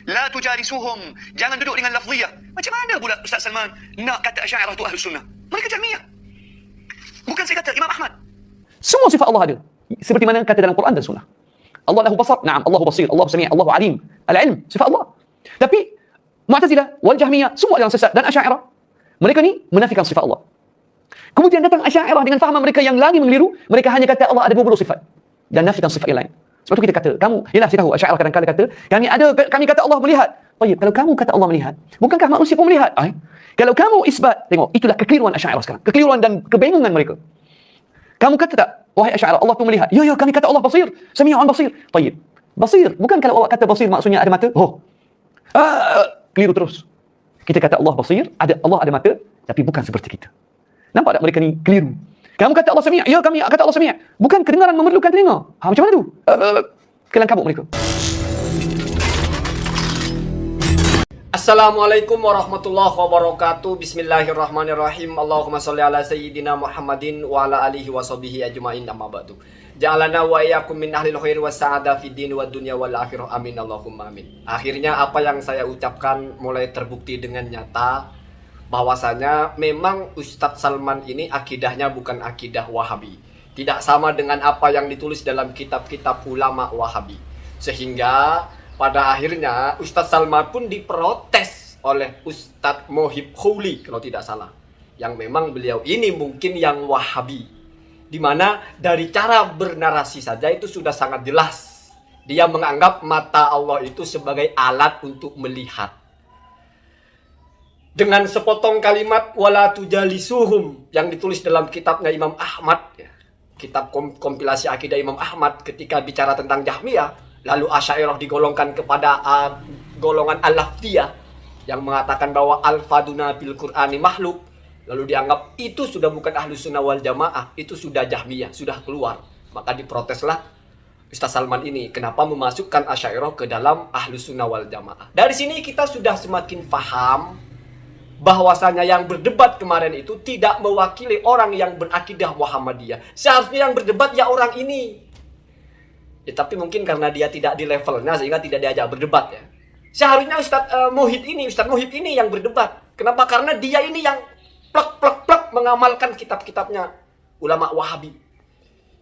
La tujalisuhum. Jangan duduk dengan lafziyah. Macam mana pula Ustaz Salman nak kata Asy'ariyah tu Ahlus Sunnah? Mereka Jahmiyah. Bukan saya kata, Imam Ahmad. Semua sifat Allah ada. Seperti mana kata dalam Quran dan Sunnah. Allah lahu basar, na'am, Allahu basir, Allahu sami', Allahu alim. Al-ilm, sifat Allah. Tapi Mu'tazilah wal Jahmiyah semua dalam sesat, dan Asy'ariyah mereka ni menafikan sifat Allah. Kemudian datang Asy'ariyah dengan fahaman mereka yang lagi mengeliru, mereka hanya kata Allah ada 20 sifat dan nafikan sifat yang lain. Sebab tu kita kata, kamu, yalah saya tahu Asy'ariyah kadang-kadang kata, kami kata Allah melihat. Baik, kalau kamu kata Allah melihat, bukankah manusia pun melihat? Kalau kamu isbat, tengok, itulah kekeliruan Asy'ariyah sekarang. Kekeliruan dan kebingungan mereka. Kamu kata tak, wahai Asy'ariyah, Allah tu melihat? Ya, kami kata Allah basir, sami'un basir. Baik. Basir, bukan kalau awak kata basir maksudnya ada mata? Keliru terus. Kita kata Allah basir, Allah ada mata, tapi bukan seperti kita. Nampak tak mereka ni keliru? Kamu kata Allah sami', ya kami kata Allah sami'. Bukan kedengaran memerlukan telinga. Macam mana tu? Kelang kabut mereka. Assalamualaikum warahmatullahi wabarakatuh. Bismillahirrahmanirrahim. Allahumma sholli ala sayyidina Muhammadin wa ala alihi wa sahbihi ajma'in, amma ba'du. Ja'alana wa iyyakum min ahlil khair was sa'adah fid din wad dunya wal akhirah. Amin Allahumma amin. Akhirnya apa yang saya ucapkan mulai terbukti dengan nyata bahwasanya memang Ustadz Salman ini akidahnya bukan akidah Wahabi. Tidak sama dengan apa yang ditulis dalam kitab-kitab ulama Wahabi. Sehingga pada akhirnya Ustadz Salman pun diprotes oleh Ustadz Mohib Khouli kalau tidak salah. Yang memang beliau ini mungkin yang Wahabi. Dimana dari cara bernarasi saja itu sudah sangat jelas. Dia menganggap mata Allah itu sebagai alat untuk melihat. Dengan sepotong kalimat wala tujalisuhum yang ditulis dalam kitabnya Imam Ahmad, kitab kompilasi akidah Imam Ahmad, ketika bicara tentang Jahmiyah, lalu Asy'ariyah digolongkan kepada golongan al-lafdiyah yang mengatakan bahwa al-faduna bil Qur'ani makhluk, lalu dianggap itu sudah bukan Ahlus Sunnah wal Jamaah, itu sudah Jahmiyah, sudah keluar. Maka diproteslah Ustaz Salman ini, kenapa memasukkan Asy'ariyah ke dalam Ahlus Sunnah wal Jamaah. Dari sini kita sudah semakin paham bahwasanya yang berdebat kemarin itu tidak mewakili orang yang berakidah Muhammadiyah. Seharusnya yang berdebat ya orang ini. Ya, tapi mungkin karena dia tidak di levelnya sehingga tidak diajak berdebat ya. Seharusnya Ustadz Mohib ini yang berdebat. Kenapa? Karena dia ini yang plek mengamalkan kitab-kitabnya ulama Wahabi.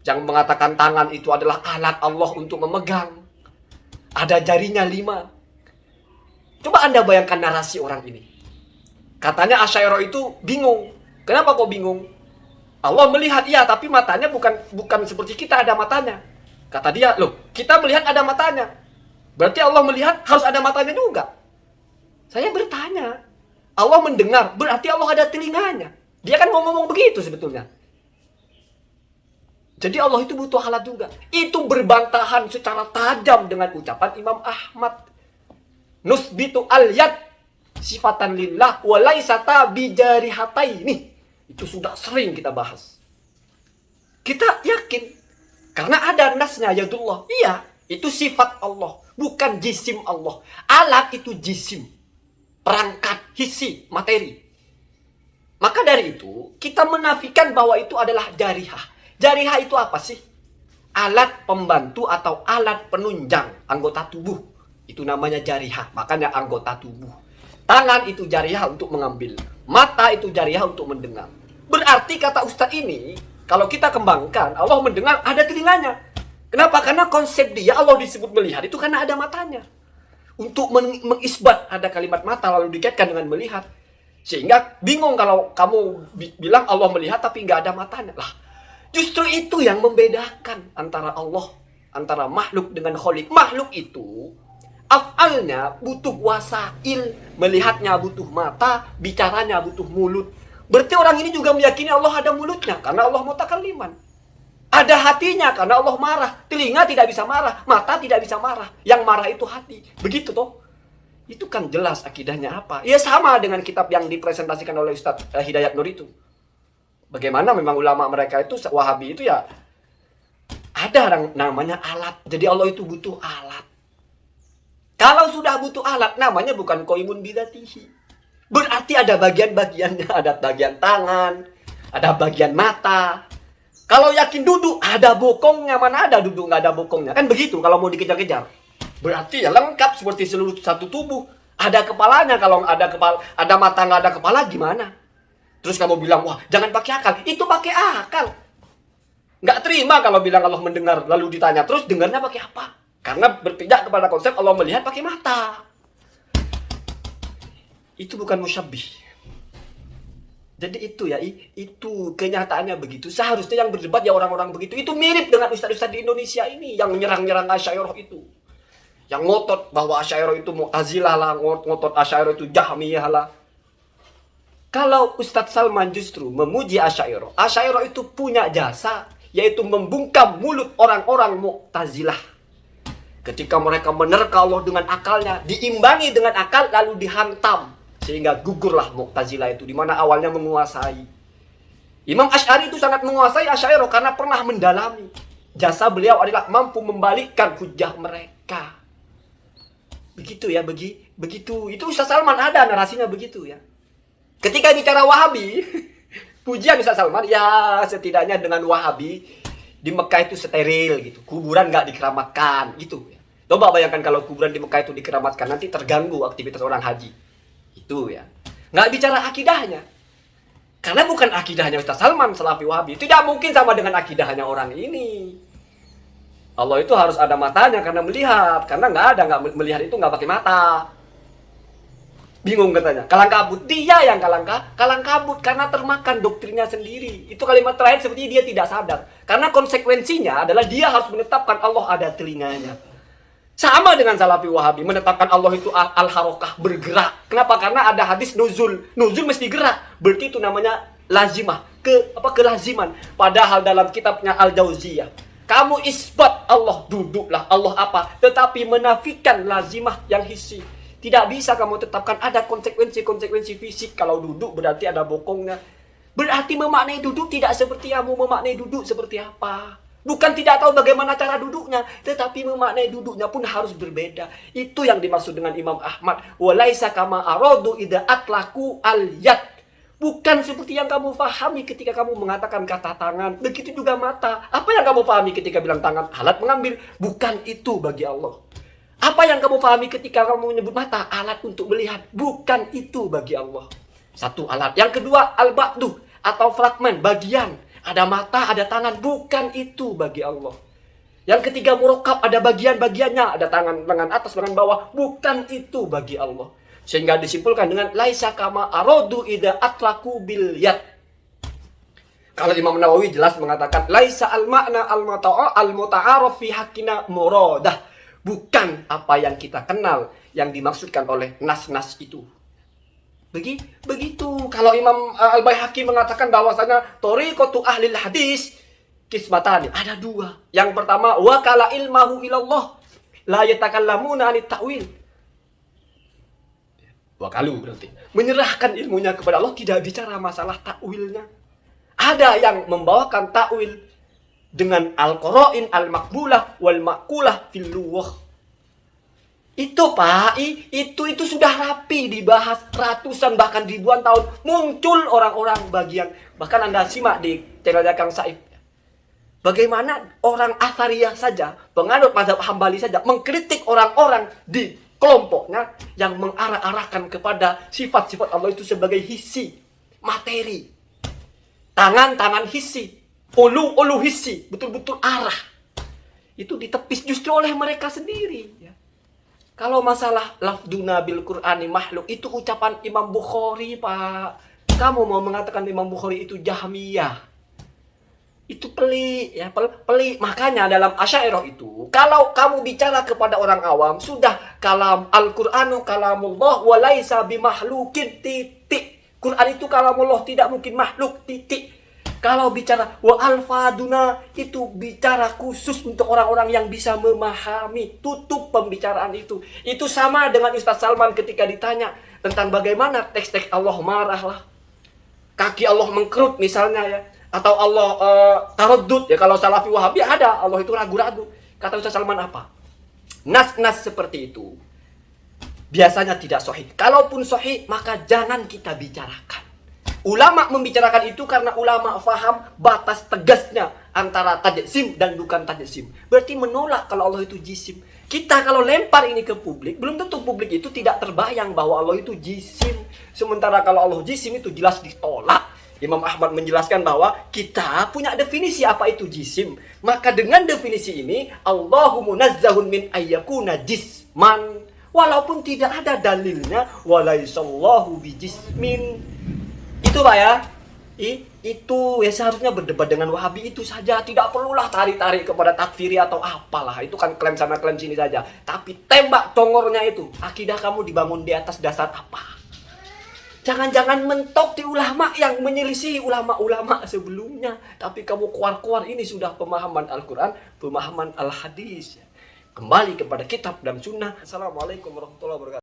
Yang mengatakan tangan itu adalah alat Allah untuk memegang. Ada jarinya 5. Coba Anda bayangkan narasi orang ini. Katanya Asy'ariyah itu bingung. Kenapa kok bingung? Allah melihat iya, tapi matanya bukan seperti kita ada matanya. Kata dia, loh, kita melihat ada matanya. Berarti Allah melihat harus ada matanya juga. Saya bertanya, Allah mendengar, berarti Allah ada telinganya. Dia kan ngomong begitu sebetulnya. Jadi Allah itu butuh alat juga. Itu berbantahan secara tajam dengan ucapan Imam Ahmad. Nusbitu al-yad sifatan lillah wa laisata bijarihataini. Itu sudah sering kita bahas. Kita yakin karena ada nasnya yadullah. Iya, itu sifat Allah, bukan jisim Allah. Alat itu jisim, perangkat hissi, materi. Maka dari itu kita menafikan bahwa itu adalah jarihah. Jarihah itu apa sih? Alat pembantu atau alat penunjang anggota tubuh. Itu namanya jarihah, makanya anggota tubuh. Tangan itu jariyah untuk mengambil. Mata itu jariyah untuk mendengar. Berarti kata Ustadz ini, kalau kita kembangkan, Allah mendengar ada telinganya. Kenapa? Karena konsep dia Allah disebut melihat itu karena ada matanya. Untuk mengisbat ada kalimat mata lalu dikaitkan dengan melihat. Sehingga bingung kalau kamu bilang Allah melihat tapi nggak ada matanya. Lah, justru itu yang membedakan antara Allah, antara makhluk dengan kholik. Makhluk itu af'alnya butuh wasail, melihatnya butuh mata, bicaranya butuh mulut. Berarti orang ini juga meyakini Allah ada mulutnya karena Allah mutakalliman. Ada hatinya karena Allah marah. Telinga tidak bisa marah, mata tidak bisa marah. Yang marah itu hati. Begitu toh? Itu kan jelas akidahnya apa. Ya sama dengan kitab yang dipresentasikan oleh Ustadz Hidayat Nur itu. Bagaimana memang ulama mereka itu Wahabi itu ya ada namanya alat. Jadi Allah itu butuh alat. Kalau sudah butuh alat, namanya bukan qoimun bidzatihi. Berarti ada bagian-bagiannya, ada bagian tangan, ada bagian mata. Kalau yakin duduk, ada bokongnya. Mana ada duduk nggak ada bokongnya? Kan begitu kalau mau dikejar-kejar. Berarti ya lengkap seperti seluruh satu tubuh. Ada kepalanya, kalau ada kepala, ada mata nggak ada kepala gimana? Terus kamu bilang, wah jangan pakai akal. Itu pakai akal. Nggak terima kalau bilang Allah mendengar, lalu ditanya, terus dengarnya pakai apa? Karena berpijak kepada konsep Allah melihat pakai mata. Itu bukan musyabbih. Jadi itu ya, itu kenyataannya begitu. Seharusnya yang berdebat ya orang-orang begitu. Itu mirip dengan ustaz-ustaz di Indonesia ini yang menyerang-nyerang Asy'ariyah itu. Yang ngotot bahwa Asy'ariyah itu Mu'tazilah lah, ngotot Asy'ariyah itu Jahmiyah lah. Kalau Ustadz Salman justru memuji Asy'ariyah, Asy'ariyah itu punya jasa, yaitu membungkam mulut orang-orang Mu'tazilah. Ketika mereka menerka Allah dengan akalnya, diimbangi dengan akal lalu dihantam. Sehingga gugurlah Mu'tazilah itu, di mana awalnya menguasai. Imam Asy'ari itu sangat menguasai Asy'ariyah karena pernah mendalami. Jasa beliau adalah mampu membalikkan hujah mereka. Begitu ya, begitu. Itu Ustaz Salman ada narasinya begitu ya. Ketika bicara Wahabi, pujian Ustaz Salman, ya setidaknya dengan Wahabi di Mekah itu steril gitu. Kuburan nggak dikeramatkan gitu ya. Coba bayangkan kalau kuburan di Mekah itu dikeramatkan, nanti terganggu aktivitas orang haji. Itu ya. Nggak bicara akidahnya. Karena bukan akidahnya Ustaz Salman Salafi Wahabi. Tidak mungkin sama dengan akidahnya orang ini. Allah itu harus ada matanya karena melihat. Karena nggak melihat itu nggak pakai mata. Bingung katanya. Kalang kabut. Dia yang kalang kabut karena termakan doktrinnya sendiri. Itu kalimat terakhir seperti dia tidak sadar. Karena konsekuensinya adalah dia harus menetapkan Allah ada telinganya. Sama dengan Salafi Wahabi, menetapkan Allah itu al-harokah, bergerak. Kenapa? Karena ada hadis nuzul. Nuzul mesti gerak. Berarti itu namanya lazimah, kelaziman. Padahal dalam kitabnya Al-Jauziyah, kamu isbat Allah duduklah, Allah apa? Tetapi menafikan lazimah yang hissi. Tidak bisa kamu tetapkan ada konsekuensi fisik. Kalau duduk berarti ada bokongnya. Berarti memaknai duduk tidak seperti kamu memaknai duduk seperti apa. Bukan tidak tahu bagaimana cara duduknya, tetapi memaknai duduknya pun harus berbeda. Itu yang dimaksud dengan Imam Ahmad. Walaisa kama aradu idza atlaku al-yad. Bukan seperti yang kamu pahami ketika kamu mengatakan kata tangan. Begitu juga mata. Apa yang kamu pahami ketika bilang tangan? Alat mengambil. Bukan itu bagi Allah. Apa yang kamu pahami ketika kamu menyebut mata? Alat untuk melihat. Bukan itu bagi Allah. Satu alat. Yang kedua, al-ba'du atau fragmen, bagian. Ada mata, ada tangan. Bukan itu bagi Allah. Yang ketiga, murokab, ada bagian-bagiannya. Ada tangan atas, tangan bawah. Bukan itu bagi Allah. Sehingga disimpulkan dengan laisa kama aradu idza atlaku bil yad. Kalau Imam Nawawi jelas mengatakan laisa al-ma'na al-muta'arraf fi haqqina muradah. Bukan apa yang kita kenal yang dimaksudkan oleh nas-nas itu. Begitu. Kalau Imam Al-Baihaqi mengatakan bahwasanya thariqatu ahlil hadis kismatani, ada dua. Yang pertama, wa kala ilmahu ilallah la yatakallamuna anit ta'wil. Wakalu berarti menyerahkan ilmunya kepada Allah, tidak bicara masalah takwilnya. Ada yang membawakan takwil dengan al-qara'in al-maqbulah wal maqkulah fil lughah. Itu Pak, itu sudah rapi dibahas ratusan bahkan ribuan tahun. Muncul orang-orang bagian, bahkan Anda simak di channelnya Kang Saif. Bagaimana orang Athariyah saja, penganut mazhab Hambali saja mengkritik orang-orang di kelompoknya yang mengarah-arahkan kepada sifat-sifat Allah itu sebagai hissi, materi. Tangan hissi, ulu hissi, betul-betul arah. Itu ditepis justru oleh mereka sendiri. Ya. Kalau masalah lafduna bil Qur'ani makhluk, itu ucapan Imam Bukhari, Pak. Kamu mau mengatakan Imam Bukhari itu Jahmiyah. Itu pelik, ya, pelik. Makanya dalam Asy'ariyah itu, kalau kamu bicara kepada orang awam, sudah kalam Al-Qur'anu kalamullah wa laisa bimakhluqin titik. Quran itu kalamullah, tidak mungkin makhluk, titik. Kalau bicara wa alfaduna, itu bicara khusus untuk orang-orang yang bisa memahami. Tutup pembicaraan itu. Itu sama dengan Ustaz Salman ketika ditanya tentang bagaimana teks-teks Allah marah lah. Kaki Allah mengkerut misalnya ya. Atau Allah taraddud ya, kalau Salafi Wahabi ada Allah itu ragu-ragu. Kata Ustaz Salman apa? Nas-nas seperti itu biasanya tidak sahih. Kalaupun sahih maka jangan kita bicarakan. Ulama membicarakan itu karena ulama faham batas tegasnya antara tajsim dan bukan tajsim. Berarti menolak kalau Allah itu jisim. Kita kalau lempar ini ke publik, belum tentu publik itu tidak terbayang bahwa Allah itu jisim. Sementara kalau Allah jisim itu jelas ditolak. Imam Ahmad menjelaskan bahwa kita punya definisi apa itu jisim. Maka dengan definisi ini, Allahu munazzahun min ayyakuna jisman. Walaupun tidak ada dalilnya, walaisallahu bijismin. Itu Pak ya. Itu ya seharusnya berdebat dengan Wahabi itu saja. Tidak perlulah tarik-tarik kepada takfiri atau apalah. Itu kan klaim sana klaim sini saja. Tapi tembak congornya itu. Akidah kamu dibangun di atas dasar apa? Jangan-jangan mentok di ulama yang menyelisihi ulama-ulama sebelumnya. Tapi kamu keluar-keluar ini sudah pemahaman Al-Quran, pemahaman Al-Hadis. Kembali kepada kitab dan sunnah. Assalamualaikum warahmatullahi wabarakatuh.